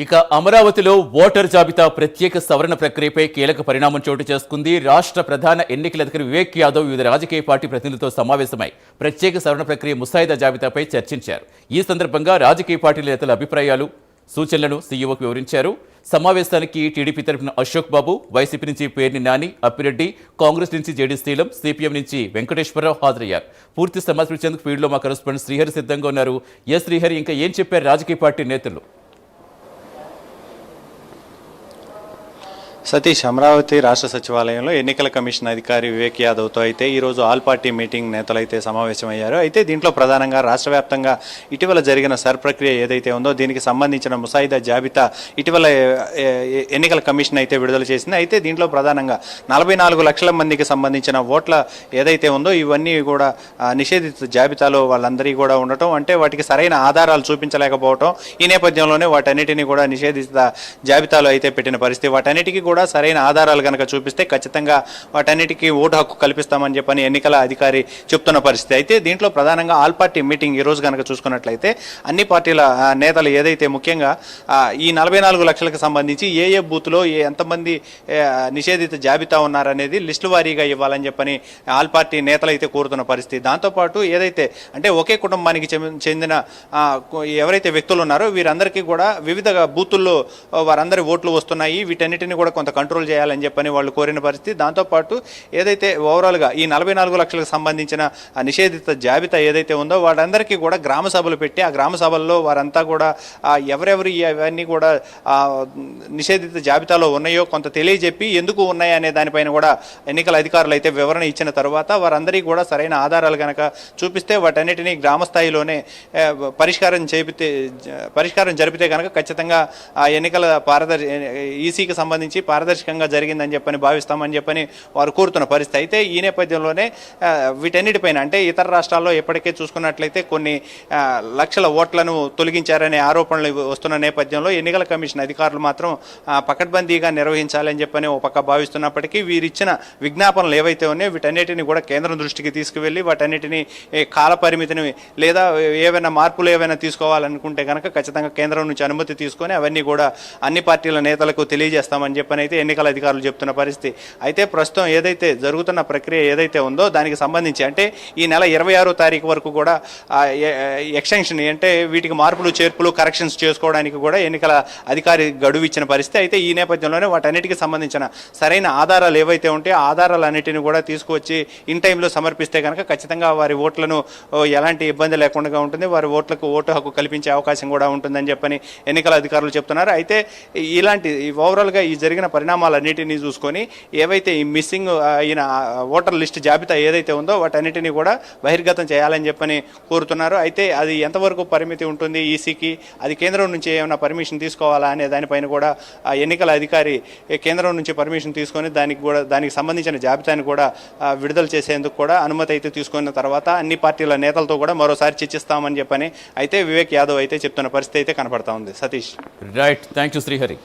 ఇక అమరావతిలో ఓటర్ జాబితా ప్రత్యేక సవరణ ప్రక్రియపై కీలక పరిణామం చోటు చేసుకుంది. రాష్ట్ర ప్రధాన ఎన్నికల అధికారి వివేక్ యాదవ్ వివిధ రాజకీయ పార్టీ ప్రతినిధులతో సమావేశమై ప్రత్యేక సవరణ ప్రక్రియ ముసాయిదా జాబితాపై చర్చించారు. ఈ సందర్భంగా రాజకీయ పార్టీల నేతల అభిప్రాయాలు, సూచనలను సీఈఓకు వివరించారు. సమావేశానికి టీడీపీ తరఫున అశోక్ బాబు, వైసీపీ నుంచి పేర్ని నాని, అప్పిరెడ్డి, కాంగ్రెస్ నుంచి జేడీ శ్రీలం, సిపిఎం నుంచి వెంకటేశ్వరరావు హాజరయ్యారు. పూర్తి సమాచారం ఇచ్చేందుకు ఫీల్డ్లో మా కరెస్పాండెంట్ శ్రీహరి సిద్ధంగా ఉన్నారు. శ్రీహరి, ఇంకా ఏం చెప్పారు రాజకీయ పార్టీ నేతలు? సతీష్, అమరావతి రాష్ట్ర సచివాలయంలో ఎన్నికల కమిషన్ అధికారి వివేక్ యాదవ్తో అయితే ఈరోజు ఆల్ పార్టీ మీటింగ్ నేతలు అయితే సమావేశమయ్యారు. అయితే దీంట్లో ప్రధానంగా రాష్ట్ర వ్యాప్తంగా ఇటీవల జరిగిన సర్ ప్రక్రియ ఏదైతే ఉందో దీనికి సంబంధించిన ముసాయిదా జాబితా ఇటీవల ఎన్నికల కమిషన్ అయితే విడుదల చేసింది. అయితే దీంట్లో ప్రధానంగా 44 లక్షల మందికి సంబంధించిన ఓట్ల ఏదైతే ఉందో ఇవన్నీ కూడా నిషేధిత జాబితాలో వాళ్ళందరికీ కూడా ఉండటం, అంటే వాటికి సరైన ఆధారాలు చూపించలేకపోవటం, ఈ నేపథ్యంలోనే వాటన్నిటినీ కూడా నిషేధిత జాబితాలో అయితే పెట్టిన పరిస్థితి. వాటన్నిటికీ కూడా సరైన ఆధారాలు కనుక చూపిస్తే ఖచ్చితంగా వాటన్నిటికీ ఓటు హక్కు కల్పిస్తామని చెప్పని ఎన్నికల అధికారి చెప్తున్న పరిస్థితి. అయితే దీంట్లో ప్రధానంగా ఆల్ పార్టీ మీటింగ్ ఈ రోజు కనుక చూసుకున్నట్లయితే అన్ని పార్టీల నేతలు ఏదైతే ముఖ్యంగా ఈ 44 లక్షలకు సంబంధించి ఏ బూత్లో ఎంతమంది నిషేధిత జాబితా ఉన్నారనేది లిస్టు వారీగా ఇవ్వాలని చెప్పని ఆల్ పార్టీ నేతలు అయితే కోరుతున్న పరిస్థితి. దాంతోపాటు ఏదైతే అంటే ఒకే కుటుంబానికి చెందిన ఎవరైతే వ్యక్తులు ఉన్నారో వీరందరికీ కూడా వివిధ బూతుల్లో వారందరి ఓట్లు వస్తున్నాయి, వీటన్నిటిని కూడా కొంత కంట్రోల్ చేయాలని చెప్పని వాళ్ళు కోరిన పరిస్థితి. దాంతోపాటు ఏదైతే ఓవరాల్గా ఈ 44 లక్షలకు సంబంధించిన నిషేధిత జాబితా ఏదైతే ఉందో వారందరికీ కూడా గ్రామ సభలు పెట్టి ఆ గ్రామ సభల్లో వారంతా కూడా ఎవరెవరు అవన్నీ కూడా నిషేధిత జాబితాలో ఉన్నాయో కొంత తెలియజెప్పి ఎందుకు ఉన్నాయి అనే దానిపైన కూడా ఎన్నికల అధికారులు అయితే వివరణ ఇచ్చిన తర్వాత వారందరికీ కూడా సరైన ఆధారాలు కనుక చూపిస్తే వాటన్నిటినీ గ్రామ స్థాయిలోనే పరిష్కారం జరిపితే కనుక ఖచ్చితంగా ఎన్నికల ఈసీకి సంబంధించి పారదర్శకంగా జరిగిందని చెప్పని భావిస్తామని చెప్పని వారు కోరుతున్న పరిస్థితి. అయితే ఈ నేపథ్యంలోనే వీటన్నిటిపైన అంటే ఇతర రాష్ట్రాల్లో ఎప్పటికే చూసుకున్నట్లయితే కొన్ని లక్షల ఓట్లను తొలగించారనే ఆరోపణలు వస్తున్న నేపథ్యంలో ఎన్నికల కమిషన్ అధికారులు మాత్రం పకడ్బందీగా నిర్వహించాలని చెప్పని ఒక పక్క భావిస్తున్నప్పటికీ వీరిచ్చిన విజ్ఞాపనలు ఏవైతే ఉన్నాయో వీటన్నిటిని కూడా కేంద్రం దృష్టికి తీసుకువెళ్ళి వాటన్నిటిని కాల పరిమితిని లేదా ఏవైనా మార్పులు ఏవైనా తీసుకోవాలనుకుంటే కనుక ఖచ్చితంగా కేంద్రం నుంచి అనుమతి తీసుకొని అవన్నీ కూడా అన్ని పార్టీల నేతలకు తెలియజేస్తామని చెప్పని అయితే ఎన్నికల అధికారులు చెప్తున్న పరిస్థితి. అయితే ప్రస్తుతం ఏదైతే జరుగుతున్న ప్రక్రియ ఏదైతే ఉందో దానికి సంబంధించి అంటే ఈ నెల 26వ తారీఖు వరకు కూడా ఎక్స్టెన్షన్ అంటే వీటికి మార్పులు చేర్పులు కరెక్షన్స్ చేసుకోవడానికి కూడా ఎన్నికల అధికారి గడువు ఇచ్చిన పరిస్థితి. అయితే ఈ నేపథ్యంలోనే వాటన్నిటికీ సంబంధించిన సరైన ఆధారాలు ఏవైతే ఉంటే ఆధారాలన్నిటిని కూడా తీసుకువచ్చి ఇన్ టైంలో సమర్పిస్తే కనుక ఖచ్చితంగా వారి ఓట్లను ఎలాంటి ఇబ్బంది లేకుండా ఉంటుంది, వారి ఓట్లకు ఓటు హక్కు కల్పించే అవకాశం కూడా ఉంటుందని చెప్పని ఎన్నికల అధికారులు చెప్తున్నారు. అయితే ఇలాంటి ఓవరాల్గా ఈ జరిగిన పరిణామాలన్నిటినీ చూసుకొని ఏవైతే ఈ మిస్సింగ్ అయిన ఓటర్ లిస్ట్ జాబితా ఏదైతే ఉందో వాటన్నిటినీ కూడా బహిర్గతం చేయాలని చెప్పని కోరుతున్నారు. అయితే అది ఎంతవరకు పరిమితి ఉంటుంది ఈసీకి, అది కేంద్రం నుంచి ఏమైనా పర్మిషన్ తీసుకోవాలా అనే దానిపైన కూడా ఎన్నికల అధికారి కేంద్రం నుంచి పర్మిషన్ తీసుకొని దానికి సంబంధించిన జాబితాని కూడా విడుదల చేసేందుకు కూడా అనుమతి అయితే తీసుకున్న తర్వాత అన్ని పార్టీల నేతలతో కూడా మరోసారి చర్చిస్తామని చెప్పని అయితే వివేక్ యాదవ్ అయితే చెప్తున్న పరిస్థితి అయితే కనపడతా ఉంది. Satish, right, thank you Srihari.